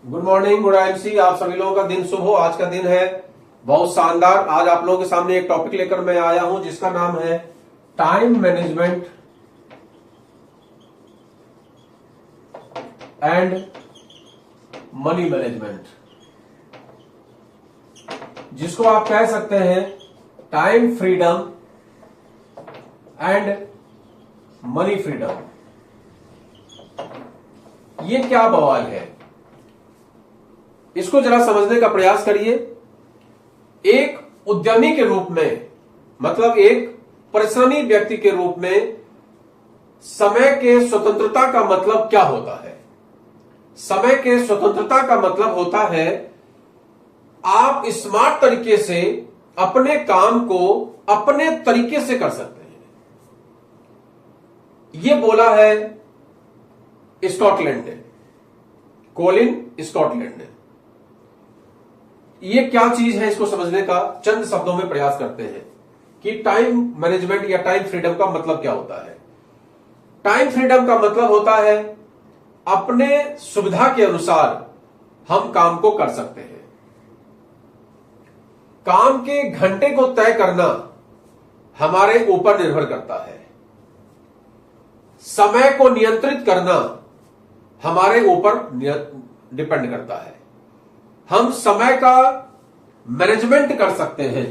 Good morning, good IMC. आप सभी लोगों का दिन शुभ हो। आज का दिन है बहुत शानदार। आज आप लोगों के सामने एक टॉपिक लेकर मैं आया हूं जिसका नाम है time management and money management, जिसको आप कह सकते हैं time freedom and money freedom. ये क्या बवाल है, इसको जरा समझने का प्रयास करिए। एक उद्यमी के रूप में, मतलब एक परिश्रमी व्यक्ति के रूप में समय के स्वतंत्रता का मतलब क्या होता है? समय के स्वतंत्रता का मतलब होता है आप स्मार्ट तरीके से अपने काम को अपने तरीके से कर सकते हैं। यह बोला है स्कॉटलैंड ने, कोलिन स्कॉटलैंड ने। ये क्या चीज है, इसको समझने का चंद शब्दों में प्रयास करते हैं कि टाइम मैनेजमेंट या टाइम फ्रीडम का मतलब क्या होता है। टाइम फ्रीडम का मतलब होता है अपने सुविधा के अनुसार हम काम को कर सकते हैं। काम के घंटे को तय करना हमारे ऊपर निर्भर करता है। समय को नियंत्रित करना हमारे ऊपर डिपेंड करता है। हम समय का मैनेजमेंट कर सकते हैं।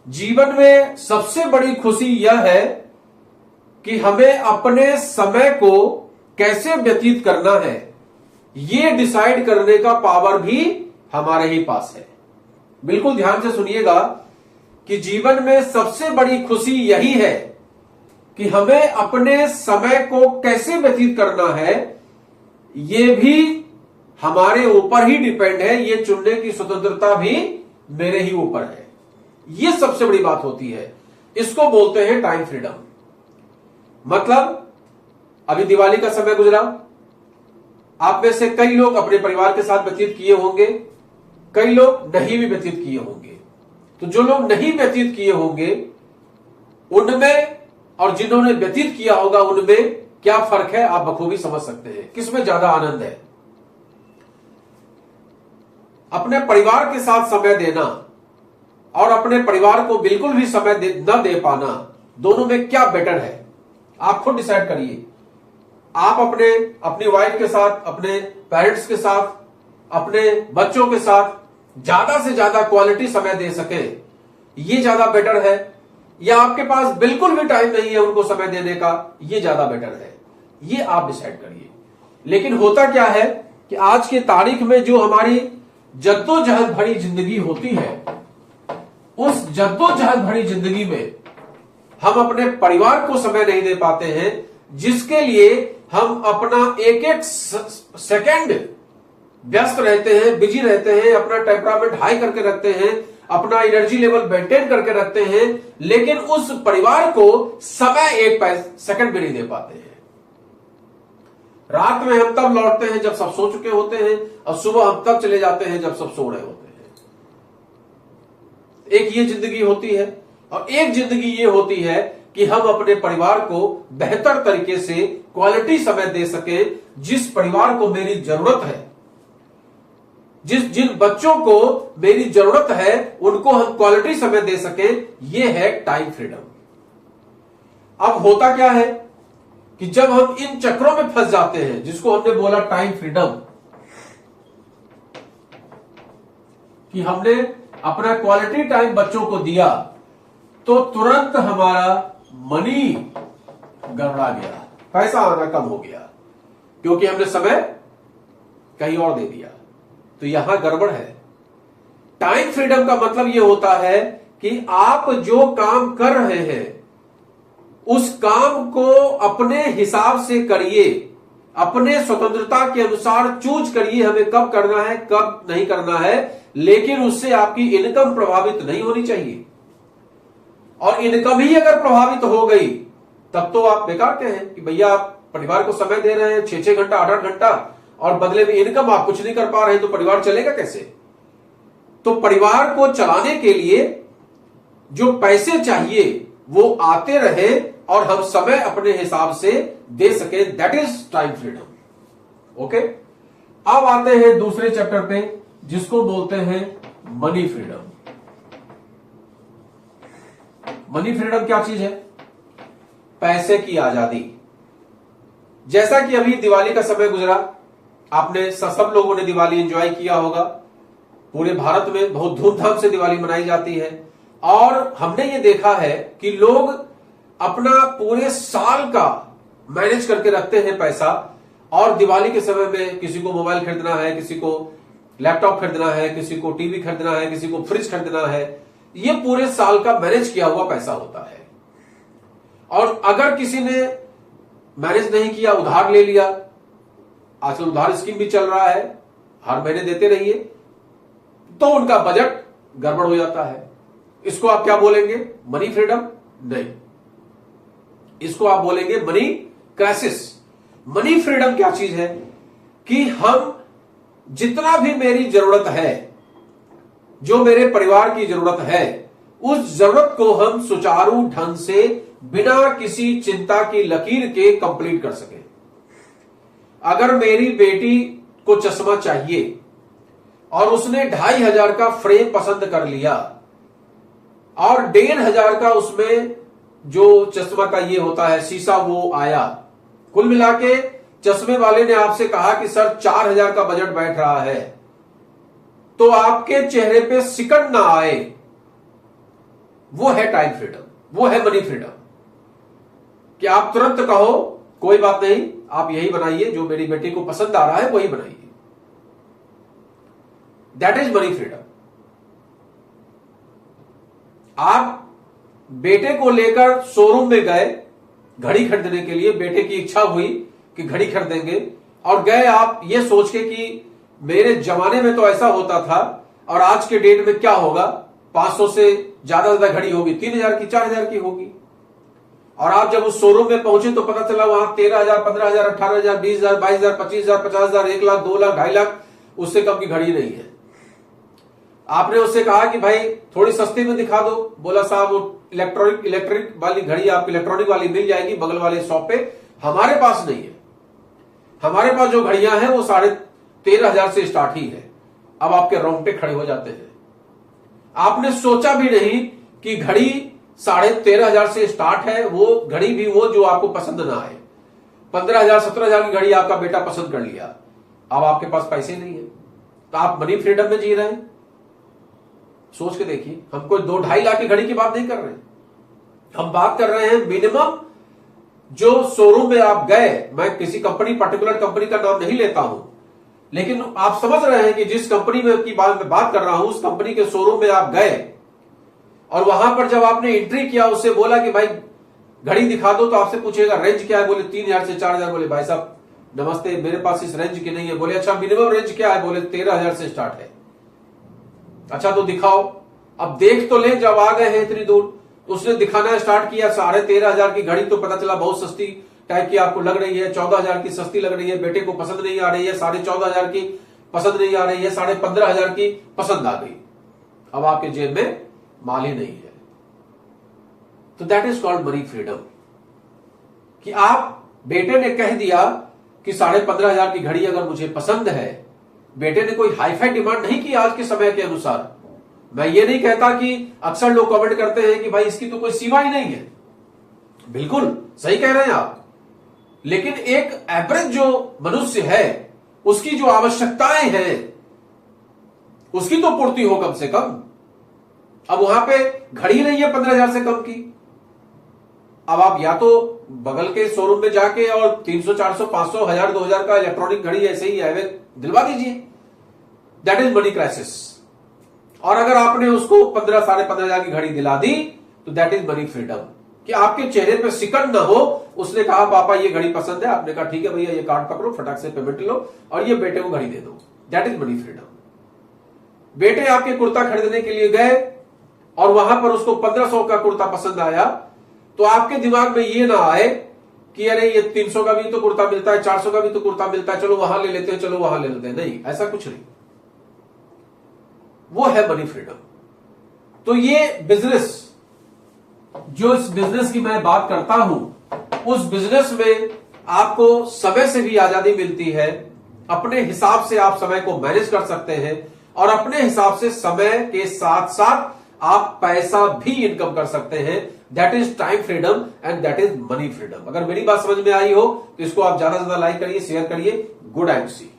जीवन में सबसे बड़ी खुशी यह है कि हमें अपने समय को कैसे व्यतीत करना है, यह डिसाइड करने का पावर भी हमारे ही पास है। बिल्कुल ध्यान से सुनिएगा कि जीवन में सबसे बड़ी खुशी यही है कि हमें अपने समय को कैसे व्यतीत करना है, यह भी हमारे ऊपर ही डिपेंड है। ये चुनने की स्वतंत्रता भी मेरे ही ऊपर है। ये सबसे बड़ी बात होती है। इसको बोलते हैं टाइम फ्रीडम। मतलब अभी दिवाली का समय गुजरा, आप में से कई लोग अपने परिवार के साथ व्यतीत किए होंगे, कई लोग नहीं भी व्यतीत किए होंगे। तो जो लोग नहीं व्यतीत किए होंगे उनमें और जिन्होंने व्यतीत किया होगा उनमें क्या फर्क है, आप बखूबी समझ सकते हैं। किसमें ज्यादा आनंद है? अपने परिवार के साथ समय देना और अपने परिवार को बिल्कुल भी समय न दे पाना, दोनों में क्या बेटर है? आप खुद डिसाइड करिए। आप अपनी वाइफ के साथ, अपने पेरेंट्स के साथ, अपने बच्चों के साथ ज्यादा से ज्यादा क्वालिटी समय दे सकें, ये ज्यादा बेटर है, या आपके पास बिल्कुल भी टाइम नहीं है उनको समय देने का, ये ज्यादा बेटर है? ये आप डिसाइड करिए। लेकिन होता क्या है कि आज की तारीख में जो हमारी जद्दोजहद भरी जिंदगी होती है, उस जद्दोजहद भरी जिंदगी में हम अपने परिवार को समय नहीं दे पाते हैं, जिसके लिए हम अपना एक एक सेकंड व्यस्त रहते हैं, बिजी रहते हैं, अपना टेम्परामेंट हाई करके रखते हैं, अपना एनर्जी लेवल मेंटेन करके रखते हैं, लेकिन उस परिवार को समय एक सेकंड भी नहीं दे पाते हैं। रात में हम तब लौटते हैं जब सब सो चुके होते हैं, और सुबह हम तब चले जाते हैं जब सब सो रहे होते हैं। एक ये जिंदगी होती है, और एक जिंदगी ये होती है कि हम अपने परिवार को बेहतर तरीके से क्वालिटी समय दे सके। जिस परिवार को मेरी जरूरत है, जिन बच्चों को मेरी जरूरत है, उनको हम क्वालिटी समय दे सके, ये है टाइम फ्रीडम। अब होता क्या है कि जब हम इन चक्रों में फंस जाते हैं, जिसको हमने बोला टाइम फ्रीडम, कि हमने अपना क्वालिटी टाइम बच्चों को दिया, तो तुरंत हमारा मनी गड़बड़ा गया, पैसा आना कम हो गया, क्योंकि हमने समय कहीं और दे दिया। तो यहां गड़बड़ है। टाइम फ्रीडम का मतलब यह होता है कि आप जो काम कर रहे हैं उस काम को अपने हिसाब से करिए, अपने स्वतंत्रता के अनुसार चूज करिए हमें कब करना है, कब नहीं करना है, लेकिन उससे आपकी इनकम प्रभावित नहीं होनी चाहिए। और इनकम ही अगर प्रभावित हो गई तब तो आप बेकार के हैं कि भैया आप परिवार को समय दे रहे हैं 6-6 घंटा, 8-8 घंटा, और बदले में इनकम आप कुछ नहीं कर पा रहे हैं, तो परिवार चलेगा कैसे? तो परिवार को चलाने के लिए जो पैसे चाहिए वो आते रहे और हम समय अपने हिसाब से दे सके, that is time freedom. Okay, अब आते हैं दूसरे चैप्टर पे, जिसको बोलते हैं मनी फ्रीडम। मनी फ्रीडम क्या चीज है? पैसे की आजादी। जैसा कि अभी दिवाली का समय गुजरा, आपने सब लोगों ने दिवाली एंजॉय किया होगा। पूरे भारत में बहुत धूमधाम से दिवाली मनाई जाती है और हमने ये देखा है कि लोग अपना पूरे साल का मैनेज करके रखते हैं पैसा, और दिवाली के समय में किसी को मोबाइल खरीदना है, किसी को लैपटॉप खरीदना है, किसी को टीवी खरीदना है, किसी को फ्रिज खरीदना है। ये पूरे साल का मैनेज किया हुआ पैसा होता है। और अगर किसी ने मैनेज नहीं किया, उधार ले लिया, आजकल उधार स्कीम भी चल रहा है, हर महीने देते रहिए, तो उनका बजट गड़बड़ हो जाता है। इसको आप क्या बोलेंगे? Money freedom? नहीं, इसको आप बोलेंगे मनी क्राइसिस। मनी फ्रीडम क्या चीज है कि हम जितना भी मेरी जरूरत है, जो मेरे परिवार की जरूरत है, उस जरूरत को हम सुचारू ढंग से बिना किसी चिंता की लकीर के कंप्लीट कर सके। अगर मेरी बेटी को चश्मा चाहिए और उसने 2500 का फ्रेम पसंद कर लिया और 1500 का उसमें जो चश्मा का ये होता है शीशा वो आया, कुल मिला के चश्मे वाले ने आपसे कहा कि सर 4000 का बजट बैठ रहा है, तो आपके चेहरे पे सिकन ना आए, वो है टाइम फ्रीडम, वो है मनी फ्रीडम। कि आप तुरंत कहो कोई बात नहीं, आप यही बनाइए, जो मेरी बेटी को पसंद आ रहा है वही बनाइए। That is money freedom. आप बेटे को लेकर शोरूम में गए घड़ी खरीदने के लिए, बेटे की इच्छा हुई कि घड़ी खरीदेंगे, और गए आप ये सोच के कि मेरे जमाने में तो ऐसा होता था और आज के डेट में क्या होगा, 500 से ज्यादा घड़ी होगी, 3000 की 4000 की होगी। और आप जब उस शोरूम में पहुंचे तो पता चला वहां 13000, 15000, 18000, 20000, 22000, 25000, 50000, 1 लाख, 2 लाख, 2.5 लाख, उससे कम की घड़ी नहीं है। आपने उससे कहा कि भाई थोड़ी सस्ती में दिखा दो, बोला साहब वो इलेक्ट्रिक वाली घड़ी आपकी इलेक्ट्रॉनिक वाली मिल जाएगी बगल वाले शॉप पे, हमारे पास नहीं है। हमारे पास जो घड़ियां हैं वो 13,500 से स्टार्ट ही है। अब आपके रोंगटे खड़े हो जाते हैं। आपने सोचा भी नहीं कि घड़ी 13,500 से स्टार्ट है, वो घड़ी भी वो जो आपको पसंद ना आए। 15,000 17,000 की घड़ी आपका बेटा पसंद कर लिया, अब आपके पास पैसे नहीं है, तो आप मनी फ्रीडम में जी रहे हैं। सोच के देखिए, हम कोई 2-2.5 लाख की घड़ी की बात नहीं कर रहे हैं, हम बात कर रहे हैं मिनिमम जो शोरूम में आप गए, मैं किसी कंपनी पर्टिकुलर कंपनी का नाम नहीं लेता हूं, लेकिन आप समझ रहे हैं कि जिस कंपनी में की बात कर रहा हूं, उस कंपनी के शोरूम में आप गए और वहां पर जब आपने एंट्री किया, उससे बोला कि भाई घड़ी दिखा दो, तो आपसे पूछेगा रेंज क्या है, बोले 3000 से 4000, बोले भाई साहब नमस्ते मेरे पास इस रेंज की नहीं है, बोले अच्छा मिनिमम रेंज क्या है, बोले 13,000 से स्टार्ट है। अच्छा तो दिखाओ, अब देख तो ले, जब आ गए हैं इतनी दूर, उसने दिखाना स्टार्ट किया, 13,500 की घड़ी, तो पता चला बहुत सस्ती टाइप की आपको लग रही है, 14,000 की सस्ती लग रही है, बेटे को पसंद नहीं आ रही है, 14,500 की पसंद नहीं आ रही है, 15,500 की पसंद आ गई। अब आपके जेब में माल ही नहीं है। तो that is called money freedom. कि आप बेटे ने कह दिया कि 15,500 की घड़ी अगर मुझे पसंद है, बेटे ने कोई हाईफाई डिमांड नहीं की आज के समय के अनुसार। मैं ये नहीं कहता कि अक्सर लोग कमेंट करते हैं कि भाई इसकी तो कोई सीमा ही नहीं है, बिल्कुल सही कह रहे हैं आप, लेकिन एक एवरेज जो मनुष्य है उसकी जो आवश्यकताएं हैं उसकी तो पूर्ति हो कम से कम। अब वहां पे घड़ी नहीं है 15,000 से कम की, अब आप या तो बगल के शोरूम में जाके और 300, 400, 500, 1000, 2000 का इलेक्ट्रॉनिक घड़ी ऐसे ही है दिलवा दीजिए। That is money crisis. और अगर आपने उसको 15, 15,500 की घड़ी दिला दी तो दैट इज मनी फ्रीडम। कि आपके चेहरे पे सिकन ना हो, उसने कहा पापा ये घड़ी पसंद है, आपने कहा ठीक है भैया ये कार्ड पकड़ो, फटाक से पेमेंट लो और ये बेटे को घड़ी दे दो। That is money freedom. बेटे आपके कुर्ता खरीदने के लिए गए और वहां पर उसको 1500 का कुर्ता पसंद आया, तो आपके दिमाग में ये ना आए कि अरे ये 300 का भी तो कुर्ता मिलता है, 400 का भी तो कुर्ता मिलता है, चलो वहां ले लेते हैं, चलो वहां ले लेते हैं। नहीं, ऐसा कुछ नहीं, वो है मनी फ्रीडम। तो ये बिजनेस, जो इस बिजनेस की मैं बात करता हूं, उस बिजनेस में आपको समय से भी आजादी मिलती है, अपने हिसाब से आप समय को मैनेज कर सकते हैं और अपने हिसाब से समय के साथ साथ आप पैसा भी इनकम कर सकते हैं। That is time freedom and that is money freedom. अगर मेरी बात समझ में आई हो तो इसको आप ज्यादा से ज्यादा लाइक करिए, शेयर करिए। Good and C.